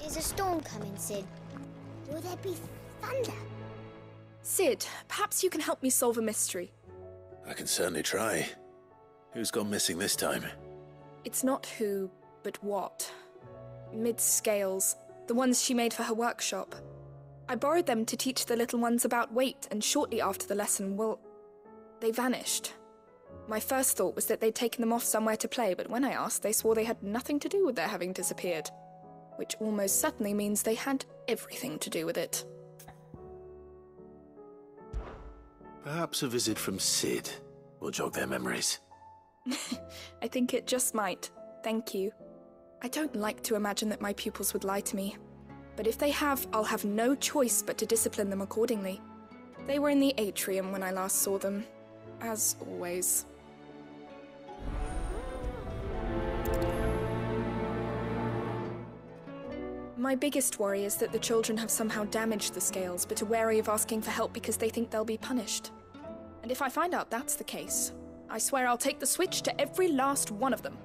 Is a storm coming, Sid? Will there be thunder? Sid, perhaps you can help me solve a mystery. I can certainly try. Who's gone missing this time? It's not who, but what. Mid's scales, the ones she made for her workshop. I borrowed them to teach the little ones about weight, and shortly after the lesson, well, they vanished. My first thought was that they'd taken them off somewhere to play, but when I asked, they swore they had nothing to do with their having disappeared. Which almost certainly means they had everything to do with it. Perhaps a visit from Sid will jog their memories. I think it just might. Thank you. I don't like to imagine that my pupils would lie to me. But if they have, I'll have no choice but to discipline them accordingly. They were in the atrium when I last saw them, as always. My biggest worry is that the children have somehow damaged the scales, but are wary of asking for help because they think they'll be punished. And if I find out that's the case, I swear I'll take the switch to every last one of them.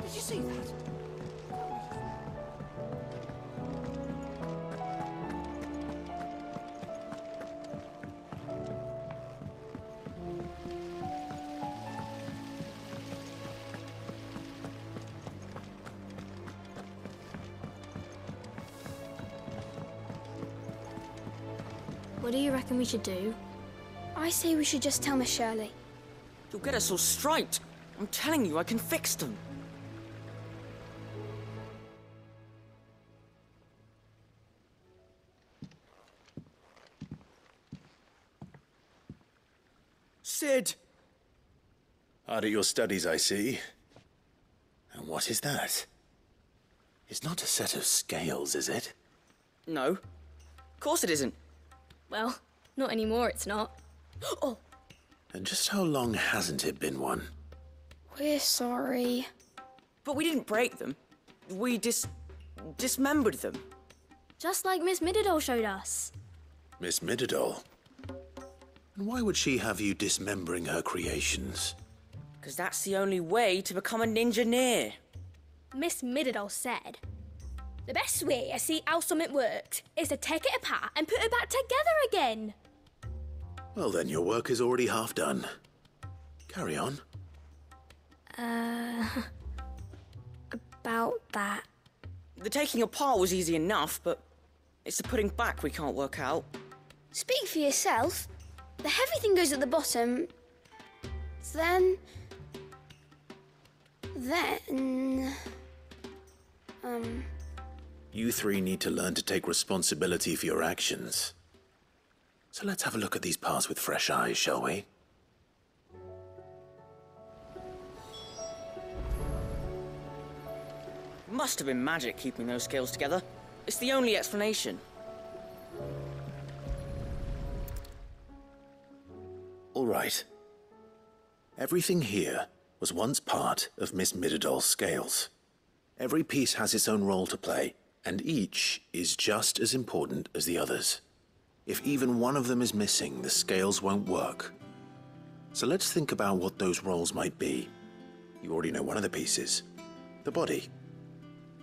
Did you see that? What do you reckon we should do? I say we should just tell Miss Shirley. You'll get us all striped. I'm telling you, I can fix them. Sid! Hard at your studies, I see. And what is that? It's not a set of scales, is it? No. Of course it isn't. Well, not anymore, it's not. Oh! And just how long hasn't it been one? We're sorry. But we didn't break them. We dismembered them. Just like Miss Middledore showed us. Miss Middledore? And why would she have you dismembering her creations? Because that's the only way to become a ninja-neer. Miss Middledore said, the best way to see how something works is to take it apart and put it back together again. Well then, your work is already half done. Carry on. About that. The taking apart was easy enough, but it's the putting back we can't work out. Speak for yourself. The heavy thing goes at the bottom. Then... You three need to learn to take responsibility for your actions. So let's have a look at these parts with fresh eyes, shall we? Must have been magic keeping those scales together. It's the only explanation. All right. Everything here was once part of Miss Middeldoll's scales. Every piece has its own role to play, and each is just as important as the others. If even one of them is missing, the scales won't work. So let's think about what those roles might be. You already know one of the pieces, the body.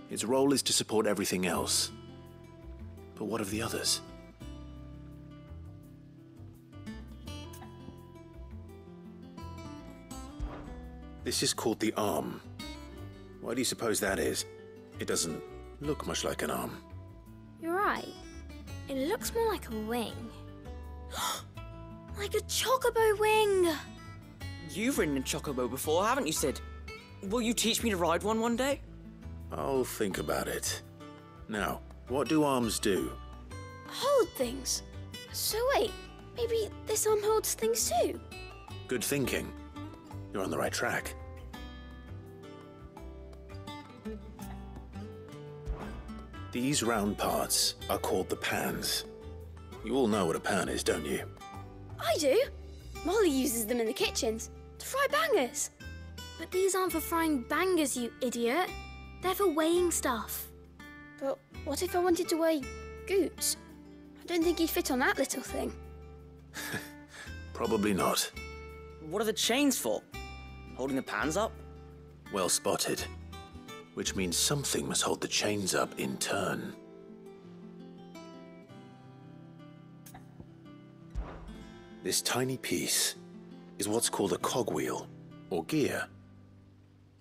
Its role is to support everything else. But what of the others? This is called the arm. Why do you suppose that is? It doesn't look much like an arm. You're right. It looks more like a wing. Like a chocobo wing! You've ridden a chocobo before, haven't you, Sid? Will you teach me to ride one day? I'll think about it. Now, what do arms do? Hold things. So wait, maybe this arm holds things too? Good thinking. You're on the right track. These round parts are called the pans. You all know what a pan is, don't you? I do. Molly uses them in the kitchens. To fry bangers. But these aren't for frying bangers, you idiot. They're for weighing stuff. But what if I wanted to weigh Goots? I don't think he'd fit on that little thing. Probably not. What are the chains for? Holding the pans up? Well spotted. Which means something must hold the chains up in turn. This tiny piece is what's called a cogwheel, or gear.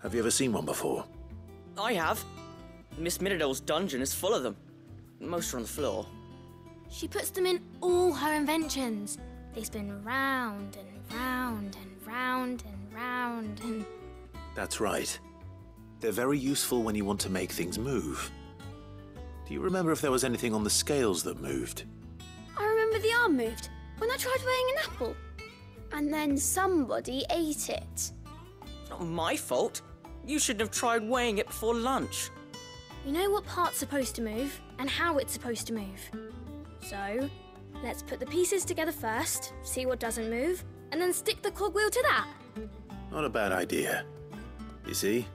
Have you ever seen one before? I have. Miss Mididol's dungeon is full of them. Most are on the floor. She puts them in all her inventions. They spin round and round and round and round and... That's right. They're very useful when you want to make things move. Do you remember if there was anything on the scales that moved? I remember the arm moved when I tried weighing an apple. And then somebody ate it. It's not my fault. You shouldn't have tried weighing it before lunch. You know what part's supposed to move and how it's supposed to move. So, let's put the pieces together first, see what doesn't move, and then stick the cogwheel to that. Not a bad idea. You see?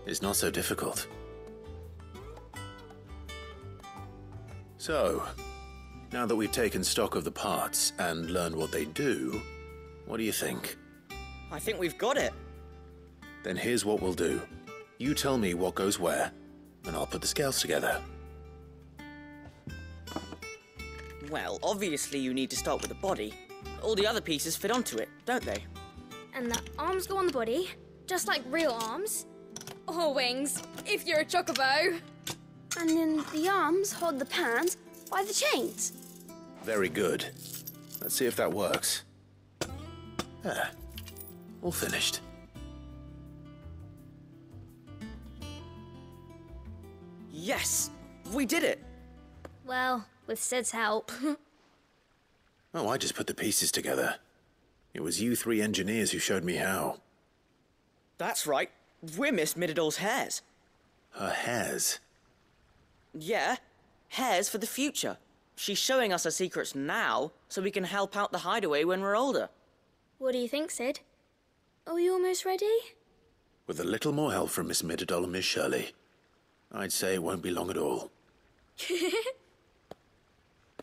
It's not so difficult. So, now that we've taken stock of the parts and learned what they do, what do you think? I think we've got it. Then here's what we'll do. You tell me what goes where, and I'll put the scales together. Well, obviously you need to start with the body. All the other pieces fit onto it, don't they? And the arms go on the body, just like real arms. Or wings, if you're a chocobo. And then the arms hold the pans by the chains. Very good. Let's see if that works. There. All finished. Yes! We did it! Well, with Sid's help. Oh, I just put the pieces together. It was you three engineers who showed me how. That's right. We're Miss Mididol's hares. Her hairs? Yeah, hares for the future. She's showing us her secrets now, so we can help out the hideaway when we're older. What do you think, Sid? Are we almost ready? With a little more help from Miss Mididol and Miss Shirley, I'd say it won't be long at all.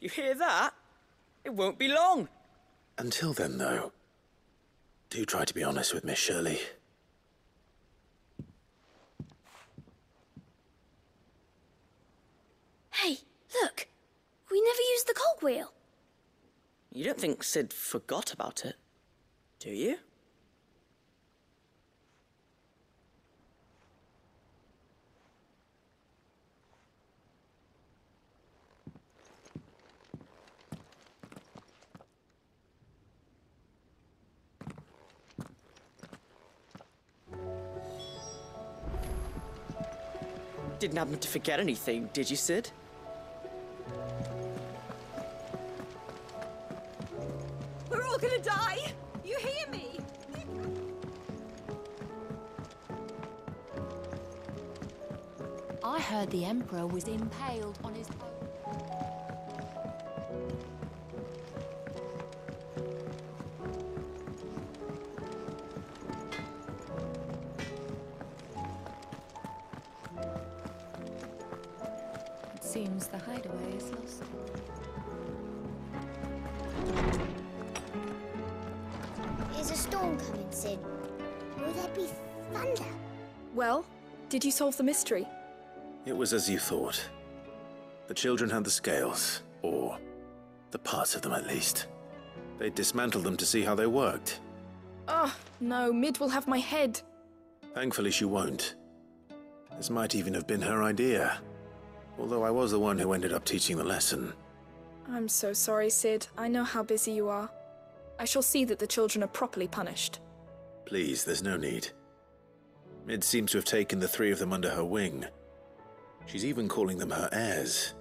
You hear that? It won't be long. Until then, though, do try to be honest with Miss Shirley. Hey, look! We never used the cogwheel. You don't think Sid forgot about it, do you? Didn't happen to forget anything, did you, Sid? We're all gonna die! You hear me? I heard the Emperor was impaled on his... It seems the hideaway is lost. Is a storm coming, Sid? Will there be thunder? Well, did you solve the mystery? It was as you thought. The children had the scales, or the parts of them at least. They dismantled them to see how they worked. Oh, no, Mid will have my head. Thankfully she won't. This might even have been her idea. Although I was the one who ended up teaching the lesson. I'm so sorry, Sid. I know how busy you are. I shall see that the children are properly punished. Please, there's no need. Mid seems to have taken the three of them under her wing. She's even calling them her heirs.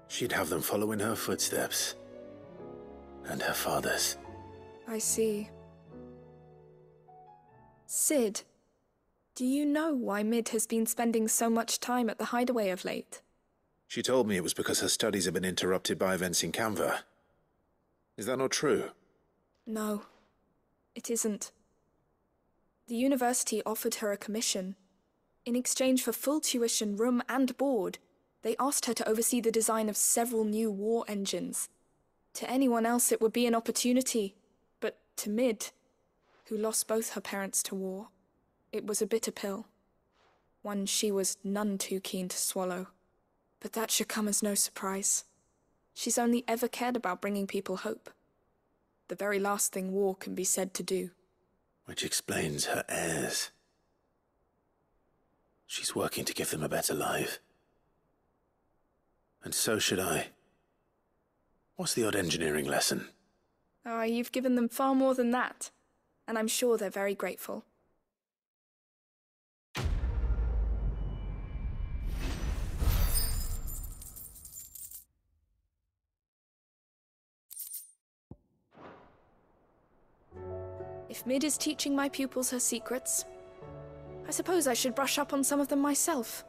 She'd have them follow in her footsteps. And her father's. I see. Sid, do you know why Mid has been spending so much time at the hideaway of late? She told me it was because her studies have been interrupted by events in Canva. Is that not true? No, it isn't. The university offered her a commission. In exchange for full tuition, room and board, they asked her to oversee the design of several new war engines. To anyone else it would be an opportunity, but to Mid, who lost both her parents to war, it was a bitter pill. One she was none too keen to swallow. But that should come as no surprise. She's only ever cared about bringing people hope. The very last thing war can be said to do. Which explains her heirs. She's working to give them a better life. And so should I. What's the odd engineering lesson? Oh, you've given them far more than that. And I'm sure they're very grateful. If Mid is teaching my pupils her secrets, I suppose I should brush up on some of them myself.